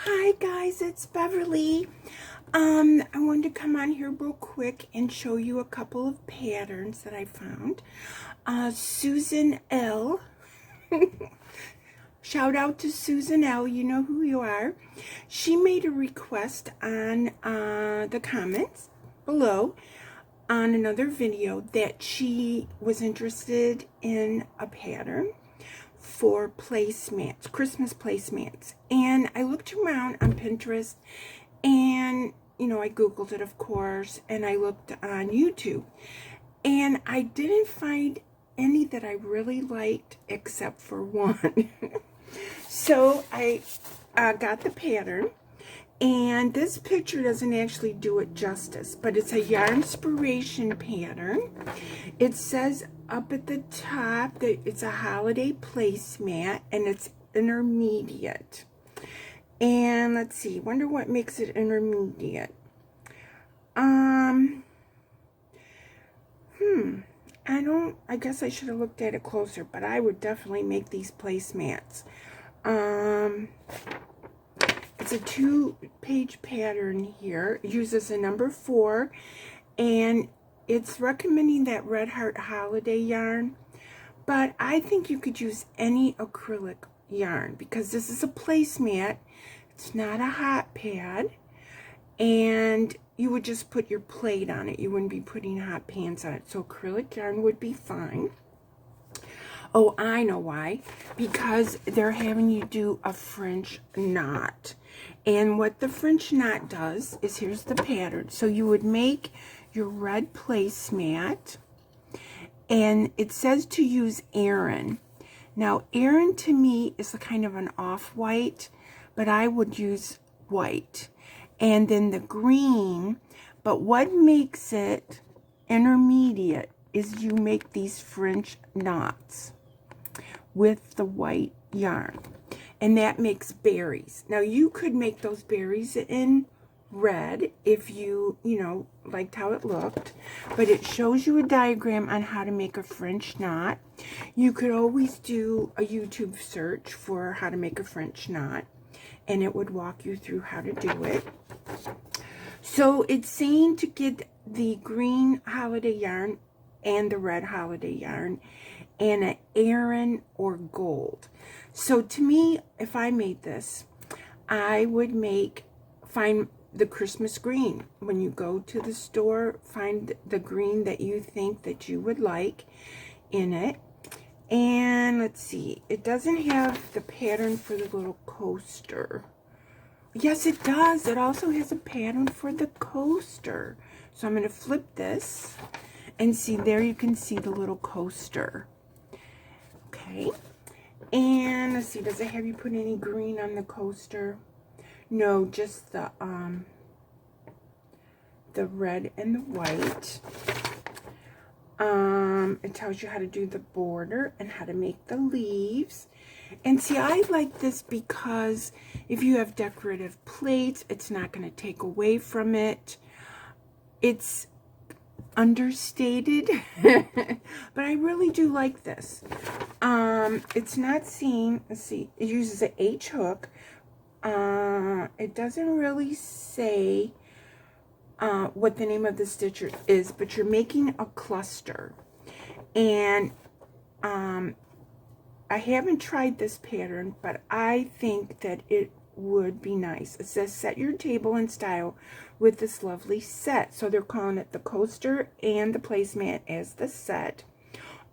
Hi guys, it's Beverly. I wanted to come on here real quick and show you a couple of patterns that I found. Susan L. Shout out to Susan L. You know who you are. She made a request on the comments below on another video that she was interested in a pattern for placemats, Christmas placemats. And I looked around on Pinterest and, I Googled it, of course, and I looked on YouTube. And I didn't find any that I really liked except for one. So I got the pattern. And this picture doesn't actually do it justice, but it's a yarn inspiration pattern. It says up at the top that it's a holiday placemat and it's intermediate. And let's see, wonder what makes it intermediate. I guess I should have looked at it closer, but I would definitely make these placemats. It's a 2-page pattern here. It uses a number 4, and it's recommending that Red Heart Holiday yarn, but I think you could use any acrylic yarn because this is a placemat. It's not a hot pad, and you would just put your plate on it. You wouldn't be putting hot pans on it, so acrylic yarn would be fine. Oh, I know why. Because they're having you do a French knot. And what the French knot does is, here's the pattern. So you would make your red placemat. And it says to use Aran. Now, Aran to me is a kind of an off-white, but I would use white. And then the green. But what makes it intermediate is you make these French knots with the white yarn, and that makes berries. Now you could make those berries in red if you liked how it looked, but it shows you a diagram on how to make a French knot. You could always do a YouTube search for how to make a French knot, and it would walk you through how to do it. So it's saying to get the green holiday yarn and the red holiday yarn and an Aran or gold. So to me, if I made this, I would find the Christmas green. When you go to the store, find the green that you think that you would like in it. And let's see, it doesn't have the pattern for the little coaster. Yes, it does. It also has a pattern for the coaster. So I'm going to flip this and see, there you can see the little coaster. Okay. And let's see, does it have you put any green on the coaster? No, just the red and the white. It tells you how to do the border and how to make the leaves. And see, I like this because if you have decorative plates, it's not going to take away from it. It's understated, but I really do like this. It's not seen. Let's see, it uses an H hook. It doesn't really say what the name of the stitcher is, but you're making a cluster. And I haven't tried this pattern, but I think that it would be nice. It says set your table in style with this lovely set. So they're calling it the coaster and the placemat as the set.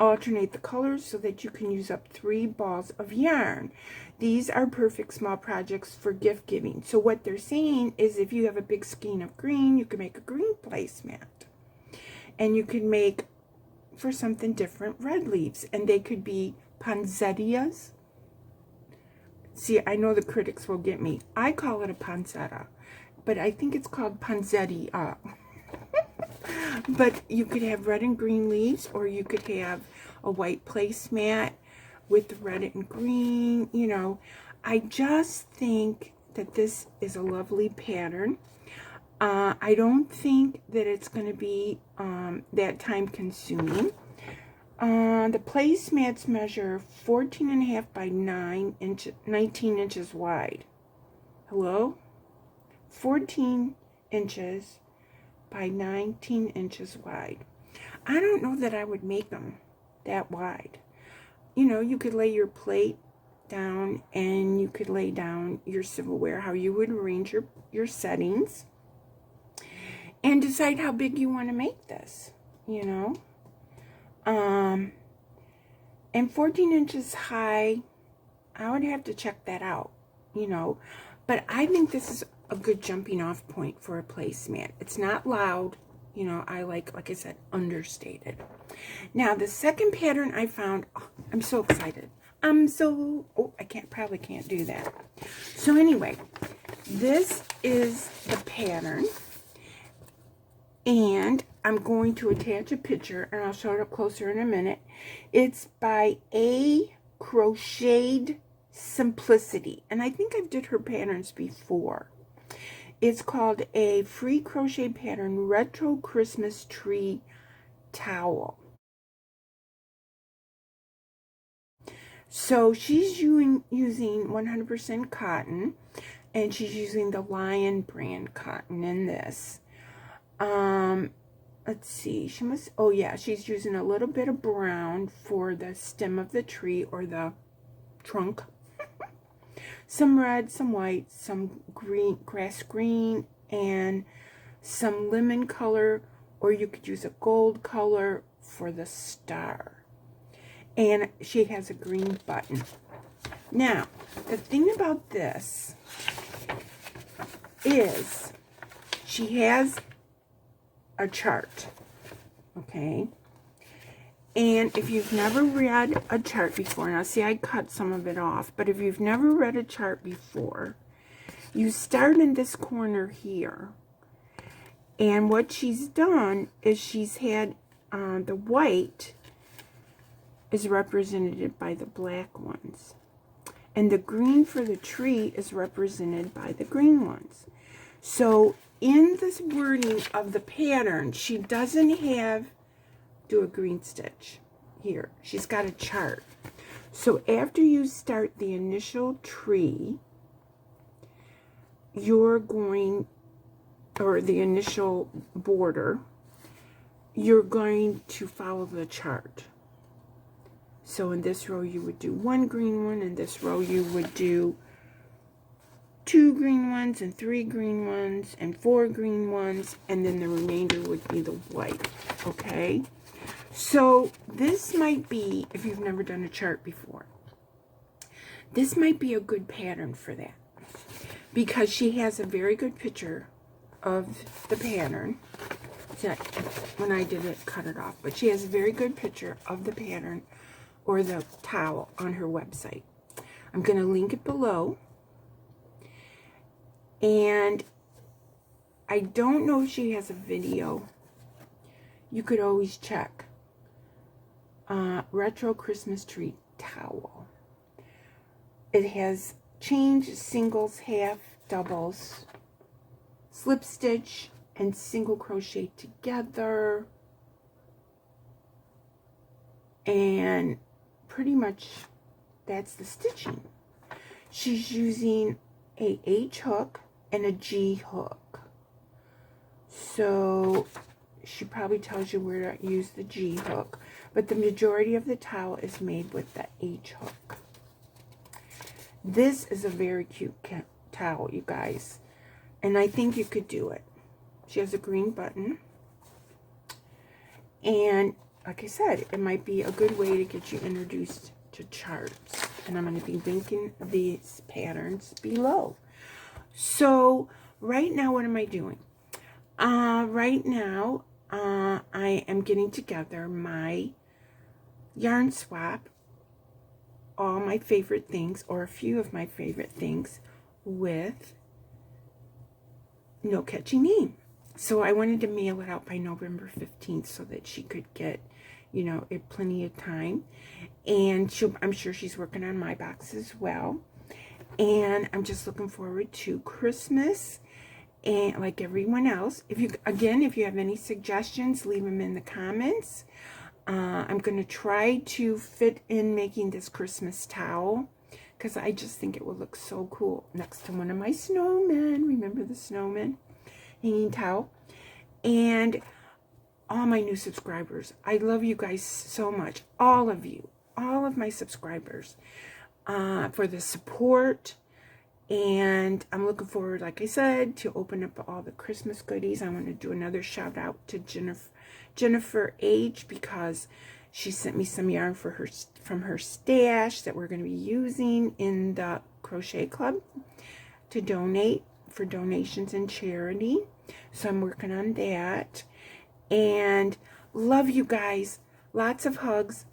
Alternate the colors so that you can use up 3 balls of yarn. These are perfect small projects for gift giving. So what they're saying is, if you have a big skein of green, you can make a green placemat. And you can make, for something different, red leaves. And they could be poinsettias. See, I know the critics will get me. I call it a poinsettia, but I think it's called poinsettia. But you could have red and green leaves, or you could have a white placemat with red and green. I just think that this is a lovely pattern. I don't think that it's going to be that time consuming. The placemats measure 14.5 by 19 inches wide. Hello? 14 inches by 19 inches wide. I don't know that I would make them that wide. You know, you could lay your plate down and you could lay down your silverware, how you would arrange your settings, and decide how big you want to make this, you know. And 14 inches high, I would have to check that out, you know. But I think this is a good jumping off point for a placemat. It's not loud, you know. I like I said, understated. Now, the second pattern I found, oh, I'm so excited. Oh, probably can't do that. So anyway, this is the pattern. And I'm going to attach a picture, and I'll show it up closer in a minute. It's by A Crocheted Simplicity. And I think I've did her patterns before. It's called a free crochet pattern retro Christmas tree towel. So she's using 100% cotton, and she's using the Lion brand cotton in this. Let's see, she's using a little bit of brown for the stem of the tree, or the trunk. Some red, some white, some green, grass green, and some lemon color, or you could use a gold color for the star. And she has a green button. Now, the thing about this is she has a chart, okay? And if you've never read a chart before, now see, I cut some of it off, but if you've never read a chart before, you start in this corner here. And what she's done is she's had the white is represented by the black ones, and the green for the tree is represented by the green ones. So in this wording of the pattern, she doesn't do a green stitch here. She's got a chart. So after you start the initial tree, you're going, or the initial border, you're going to follow the chart. So in this row you would do one green one, in this row you would do 2 green ones and 3 green ones and 4 green ones, and then the remainder would be the white. Okay, so this might be, if you've never done a chart before, this might be a good pattern for that, because she has a very good picture of the pattern. When I did it, cut it off, but she has a very good picture of the pattern or the towel on her website. I'm going to link it below. And I don't know if she has a video. You could always check. Retro Christmas tree towel. It has chains, singles, half, doubles, slip stitch, and single crochet together. And pretty much that's the stitching. She's using a H hook and a G hook. So she probably tells you where to use the G hook, but the majority of the towel is made with the H hook. This is a very cute towel, you guys, and I think you could do it. She has a green button, and like I said, it might be a good way to get you introduced to charts, and I'm going to be linking these patterns below. So right now, what am I doing? Right now, I am getting together my yarn swap, all my favorite things, or a few of my favorite things, with No Catchy Name. So I wanted to mail it out by November 15th so that she could get, you know, plenty of time. And I'm sure she's working on my box as well. And I'm just looking forward to Christmas, and like everyone else. If you have any suggestions, leave them in the comments. I'm going to try to fit in making this Christmas towel because I just think it would look so cool next to one of my snowmen. Remember the snowman? Hanging towel. And all my new subscribers. I love you guys so much. All of you. All of my subscribers. For the support. And I'm looking forward, like I said, to open up all the Christmas goodies. I want to do another shout out to Jennifer H, because she sent me some yarn from her stash that we're going to be using in the Crochet Club to donate for donations and charity. So I'm working on that. And love you guys. Lots of hugs.